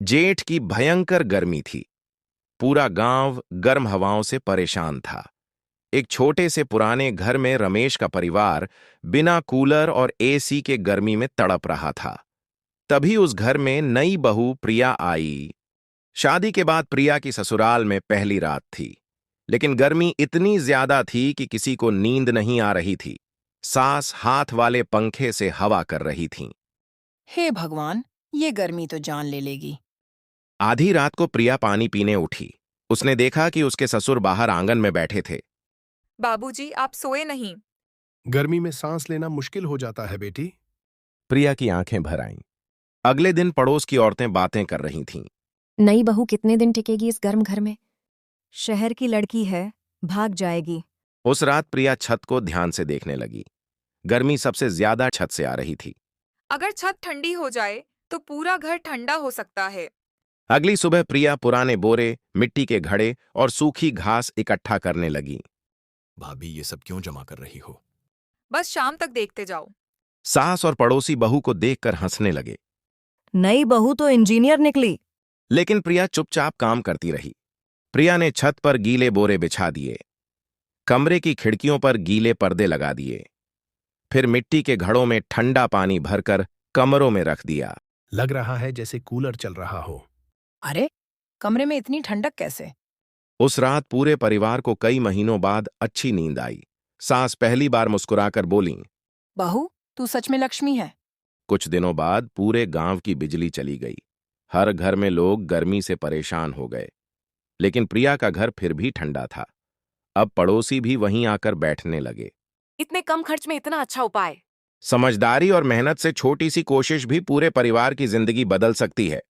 जेठ की भयंकर गर्मी थी। पूरा गांव गर्म हवाओं से परेशान था। एक छोटे से पुराने घर में रमेश का परिवार बिना कूलर और एसी के गर्मी में तड़प रहा था। तभी उस घर में नई बहू प्रिया आई। शादी के बाद प्रिया की ससुराल में पहली रात थी, लेकिन गर्मी इतनी ज्यादा थी कि किसी को नींद नहीं आ रही थी। सास हाथ वाले पंखे से हवा कर रही थीं। हे भगवान, ये गर्मी तो जान ले लेगी। आधी रात को प्रिया पानी पीने उठी। उसने देखा कि उसके ससुर बाहर आंगन में बैठे थे। बाबूजी, आप सोए नहीं? गर्मी में सांस लेना मुश्किल हो जाता है बेटी। प्रिया की आंखें भर आईं। अगले दिन पड़ोस की औरतें बातें कर रही थीं। नई बहू कितने दिन टिकेगी इस गर्म घर में? शहर की लड़की है, भाग जाएगी। उस रात प्रिया छत को ध्यान से देखने लगी। गर्मी सबसे ज्यादा छत से आ रही थी। अगर छत ठंडी हो जाए तो पूरा घर ठंडा हो सकता है। अगली सुबह प्रिया पुराने बोरे, मिट्टी के घड़े और सूखी घास इकट्ठा करने लगी। भाभी, ये सब क्यों जमा कर रही हो? बस शाम तक देखते जाओ। सास और पड़ोसी बहू को देखकर हंसने लगे, नई बहू तो इंजीनियर निकली। लेकिन प्रिया चुपचाप काम करती रही। प्रिया ने छत पर गीले बोरे बिछा दिए, कमरे की खिड़कियों पर गीले पर्दे लगा दिए, फिर मिट्टी के घड़ों में ठंडा पानी भरकर कमरों में रख दिया। लग रहा है जैसे कूलर चल रहा हो। अरे, कमरे में इतनी ठंडक कैसे? उस रात पूरे परिवार को कई महीनों बाद अच्छी नींद आई। सास पहली बार मुस्कुराकर बोलीं। बहू, तू सच में लक्ष्मी है। कुछ दिनों बाद पूरे गांव की बिजली चली गई। हर घर में लोग गर्मी से परेशान हो गए, लेकिन प्रिया का घर फिर भी ठंडा था। अब पड़ोसी भी वहीं आकर बैठने लगे। इतने कम खर्च में इतना अच्छा उपाय। समझदारी और मेहनत से छोटी सी कोशिश भी पूरे परिवार की जिंदगी बदल सकती है।